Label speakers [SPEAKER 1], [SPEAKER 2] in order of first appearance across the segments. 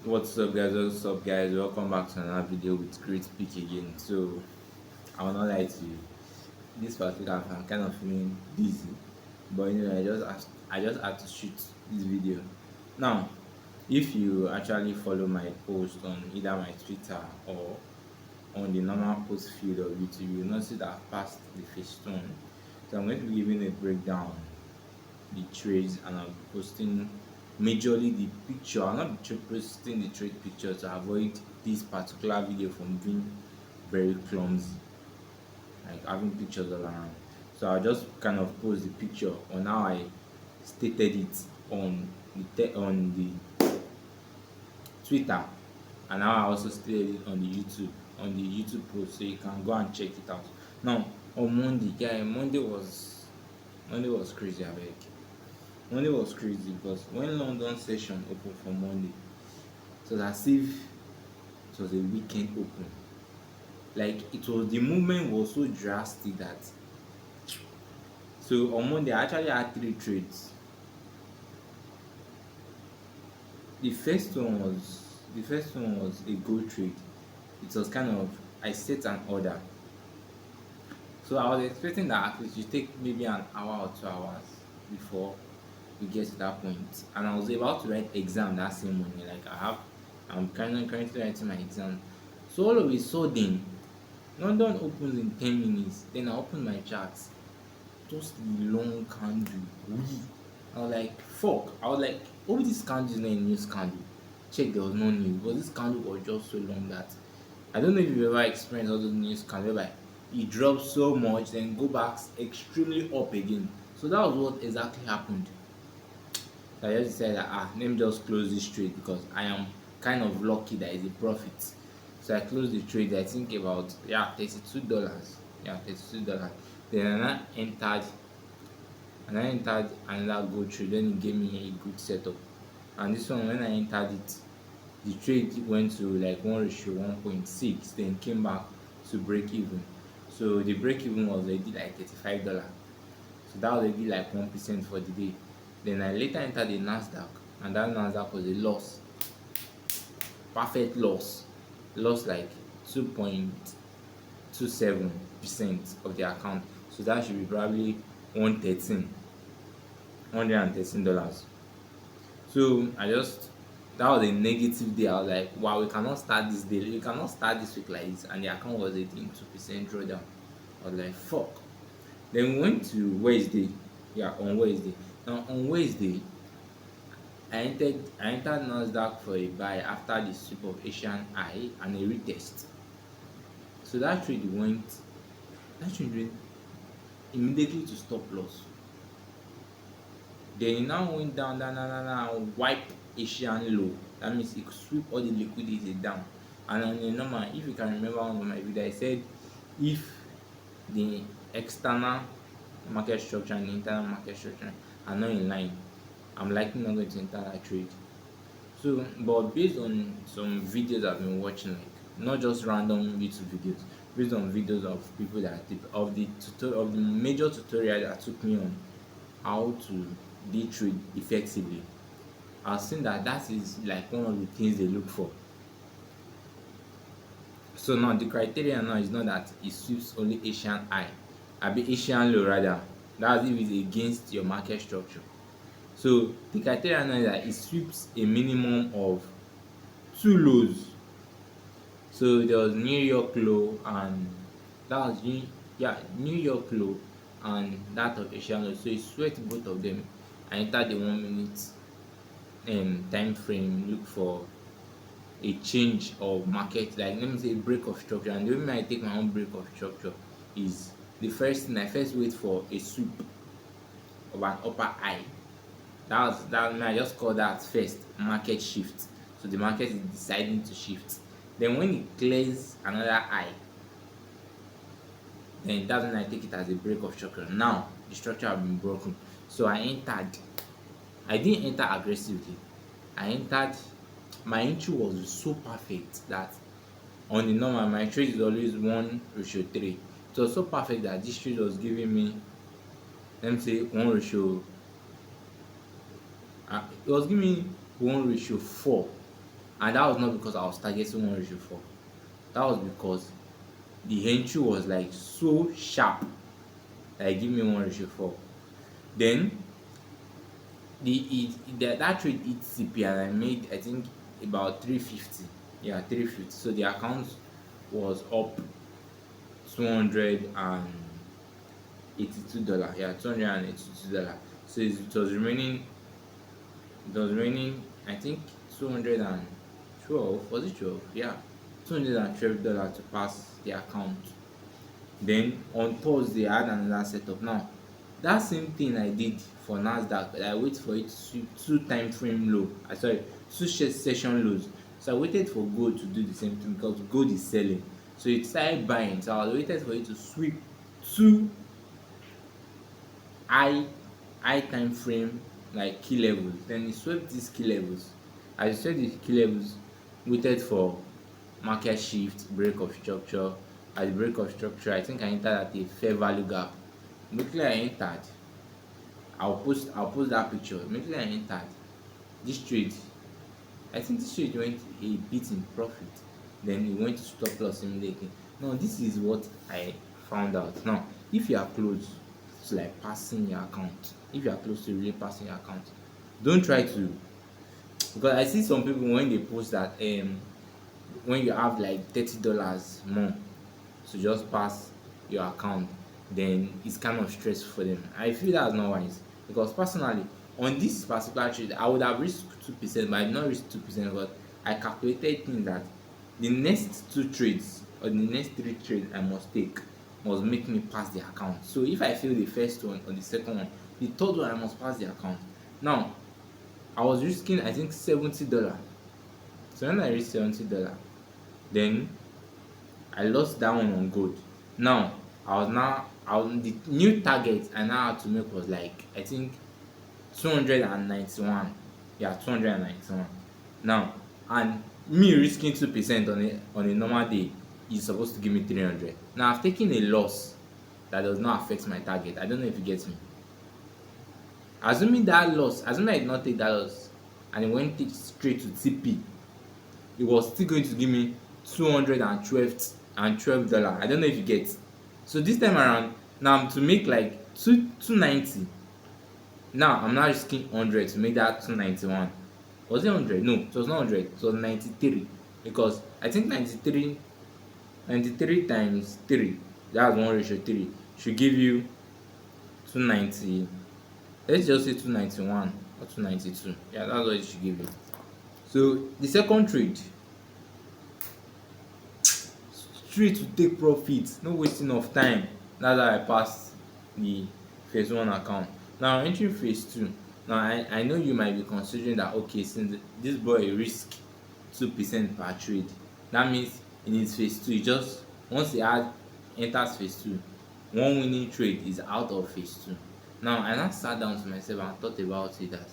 [SPEAKER 1] What's up guys, welcome back to another video with Great Pick again. So I will not lie to you, this particular I'm kind of feeling dizzy, but I just had to shoot this video. Now, if you actually follow my post on either my Twitter or on the normal post feed of YouTube, you'll notice that I've passed the phase one. So I'm going to be giving a breakdown the trades, and I'll be posting majorly the picture. I'll not be posting the trade picture to avoid this particular video from being very clumsy, like having pictures all around. So I'll just kind of post the picture on how I stated it on on the Twitter, and how I also stated it on the YouTube post, so you can go and check it out. Now on Monday, yeah, Monday was crazy. I beg. Monday was crazy because when London session opened for Monday, it was as if it was a weekend open. Like it was, the movement was so drastic that, so on Monday I actually had three trades. The first one was a gold trade. It was kind of, I set an order. So I was expecting that at least you take maybe an hour or 2 hours before we get to that point. And I was about to write exam that same morning. I'm currently writing my exam. So all of a sudden, London opens in 10 minutes. Then I open my charts. Just the long candle. Wee. I was like, fuck. I was like, oh, this candle is not a news candle. Check, there was no news. But this candle was just so long that I don't know if you've ever experienced all those news candles whereby it drops so much, then go back extremely up again. So that was what exactly happened. So I just decided that let me just close this trade because I am kind of lucky that it's a profit. So I closed the trade, I think about, $32. Yeah, $32. Then I entered another gold trade. Then it gave me a good setup. And this one, when I entered it, the trade went to like 1:1.6, then came back to break even. So the break even was already like $35. So that was already like 1% for the day. Then I later entered the Nasdaq, and that Nasdaq was a loss, perfect loss, lost like 2.27% of the account. So that should be probably 113 $113. So that was a negative day. I was like, wow, we cannot start this day, we cannot start this week like this, and the account was 18% drawdown. I was like, fuck. Then we went to Wednesday. Yeah, on Wednesday. Now on Wednesday, I entered Nasdaq for a buy after the sweep of Asian high and a retest. So that trade went immediately to stop loss. Then it now went down, and wipe Asian low. That means it sweep all the liquidity down. And on the normal, if you can remember one of my videos, I said if the external market structure and the internal market structure are not in line, I'm likely not going to enter that trade. So, but based on some videos I've been watching, like not just random YouTube videos, based on videos of people of the major tutorial that took me on how to day trade effectively, I've seen that is like one of the things they look for. So now the criteria now is not that it sweeps only Asian high, be Asian low rather. That's if it's against your market structure. So the criteria now is that it sweeps a minimum of two lows. So there was New York low, and that was New York low and that of Asian low. So it swept both of them. I entered the 1 minute time frame, look for a change of market, like let me say break of structure. And the way I take my own break of structure is, the first thing I first wait for a sweep of an upper high. I just call that first market shift. So the market is deciding to shift. Then when it clears another high, then that's when I take it as a break of structure. Now the structure have been broken. So I entered. I didn't enter aggressively. I entered. My entry was so perfect that on the normal my trade is always 1:3. It was so perfect that this trade was giving me, let me say, it was giving me 1:4. And that was not because I was targeting 1:4. That was because the entry was like so sharp that it give me 1:4. Then that trade hit CP and I made, I think, about 350. Yeah, 350. So the account was up $282. Yeah, $282. So it was remaining, I think, 212. Was it 12? Yeah, $212 to pass the account. Then on Thursday, I had another setup. Now, that same thing I did for Nasdaq, I wait for it to sweep two time frame low. I sorry, two session lows. So I waited for gold to do the same thing because gold is selling. So it started buying. So I waited for it to sweep two high time frame like key levels. Then it swept these key levels. As it swept the key levels, waited for market shift, break of structure. At the break of structure, I think I entered at a fair value gap. Immediately I entered, I'll post that picture. Immediately I entered this trade. I think this trade went a bit in profit. Then it went to stop loss immediately. Now this is what I found out. Now, if you are close to like passing your account, if you are close to really passing your account, don't try to, because I see some people when they post that when you have like $30 more to just pass your account, then it's kind of stressful for them. I feel that's not wise, because personally, on this particular trade I would have risked 2%, but I did not risk 2%. But I calculated things that the next two trades or the next three trades I must take must make me pass the account. So if I fail the first one or the second one, the third one I must pass the account. Now I was risking, I think, $70. So when I reached $70, then I lost that one on gold. Now the new target I now had to make was like, I think, 291. Yeah, 291. Now, and me risking 2% on a normal day is supposed to give me 300. Now I've taken a loss that does not affect my target. I don't know if you get me. Assuming I did not take that loss and it went straight to TP, it was still going to give me 212 and $12. I don't know if you get. So this time around, now to make like 290. Now I'm not risking 100 to make that 291. Was it 100? No, it was not 100. It was 93, because I think 93 times 3, that's 1:3, should give you 290. Let's just say 291 or 292. Yeah, that's what it should give you. So the second trade, straight to take profit, no wasting of time. That's how I passed the phase 1 account. Now entering phase 2. Now I know you might be considering that, okay, since this boy risk 2% per trade, that means in his phase 2, he just, once he enters phase 2, one winning trade is out of phase 2. Now I now sat down to myself and thought about it, that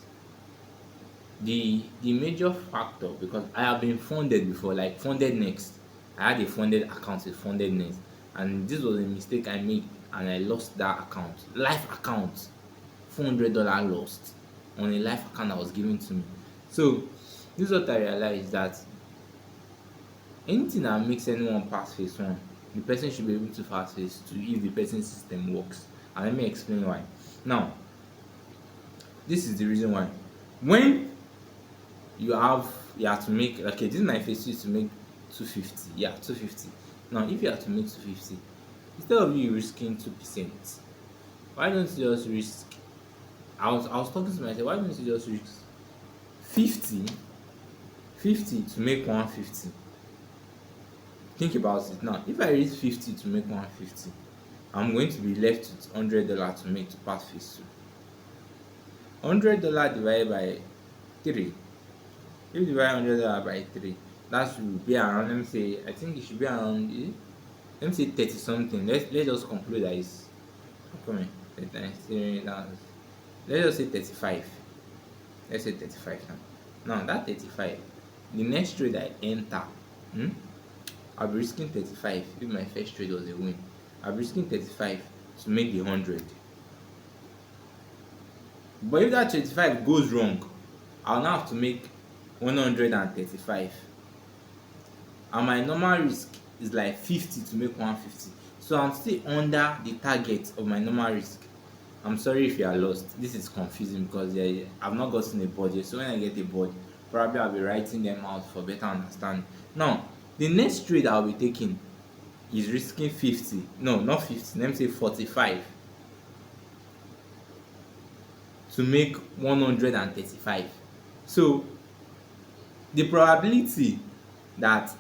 [SPEAKER 1] the major factor, because I have been funded before, like Funded Next. I had a funded account with Funded Next, and this was a mistake I made, and I lost that account, life account. $400 lost on a life account that was given to me. So this is what I realized, that anything that makes anyone pass phase 1, the person should be able to pass phase 2 if the person's system works. And let me explain why. Now, this is the reason why. When you have to make, okay, this is my phase 2, is to make 250. Yeah, 250. Now if you have to make 250, instead of you risking 2%, why don't you just risk, I was talking to myself, why don't you just risk 50 to make 150? Think about it. Now if I risk 50 to make 150, I'm going to be left with $100 to make to pass phase 2. $100 divided by 3. If you divide $100 by 3, that should be around, let me say, I think it should be around, let me say 30 something. Let's just conclude that it's, come on, 30 times 3, let's just say 35. Let's say 35 now. Now that 35, the next trade I enter, I'll be risking 35. If my first trade was a win, I'll be risking 35 to make the 100. But if that 35 goes wrong, I'll now have to make 135, and my normal risk is like 50 to make 150. So I'm still under the target of my normal risk. I'm sorry if you are lost. This is confusing because I've not gotten a board yet. So when I get a board, probably I'll be writing them out for better understanding. Now, the next trade I'll be taking is risking 50. No, not 50. Let me say 45 to make 135. So the probability that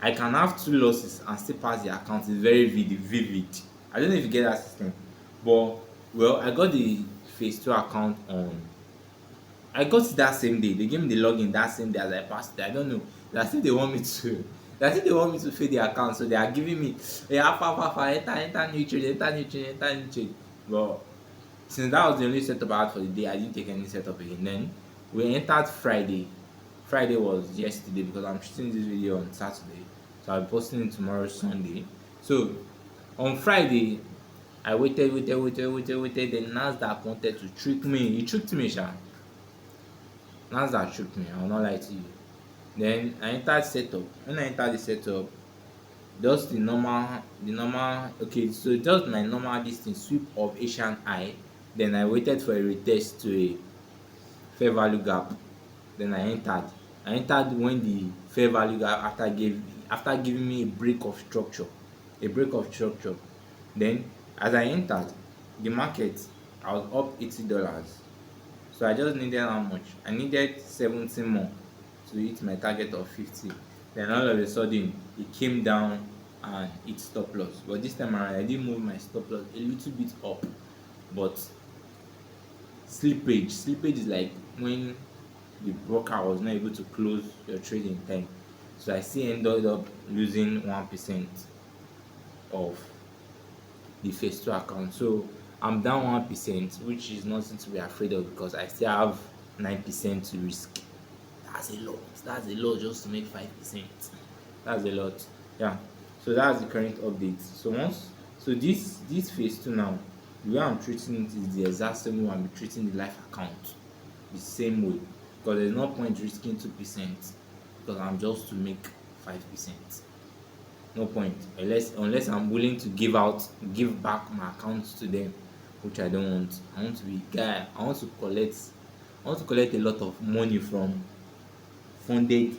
[SPEAKER 1] I can have two losses and still pass the account is very vivid. I don't know if you get that system, but well, I got the phase 2 account on. I got it that same day. They gave me the login that same day as I passed it. I don't know. They think they want me to. They think they want me to fill the account, so they are giving me, yeah, enter new trade, enter new trade, enter new trade. But since that was the only setup I had for the day, I didn't take any setup again. Then we entered Friday. Friday was yesterday because I'm shooting this video on Saturday, so I'll be posting it tomorrow, Sunday. So on Friday, I waited. Then Nasdaq wanted to trick me. He tricked me, sha. Nasdaq tricked me. I will not lie to you. Then I entered setup. When I entered the setup, just the normal. Okay, so just my normal distance sweep of Asian high. Then I waited for a retest to a fair value gap. Then I entered when the fair value gap after giving me a break of structure. Then as I entered the market, I was up $80. So I just needed how much? I needed 70 more to hit my target of 50. Then all of a sudden it came down and it stop loss. But this time around I didn't move my stop loss a little bit up. But slippage is like when the broker was not able to close your trade in time. So I still ended up losing 1% of the phase 2 account. So I'm down 1%, which is nothing to be afraid of because I still have 9% to risk. That's a lot. That's a lot just to make 5%. That's a lot. Yeah. So that's the current update. So this phase 2 now, the way I'm treating it is the exact same way I'm treating the life account. The same way. Because there's no point risking 2% because I'm just to make 5%. No point, unless I'm willing to give back my account to them, which I don't want. I want to be guy. I want to collect a lot of money from funded,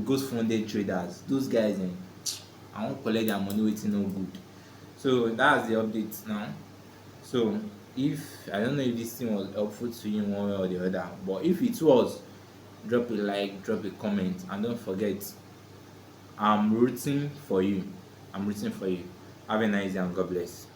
[SPEAKER 1] ghost funded traders. Those guys, I won't collect their money waiting no good. So that's the update now. So if I don't know if this thing was helpful to you in one way or the other, but if it was, drop a like, drop a comment, and don't forget, I'm rooting for you. Have a nice day and God bless.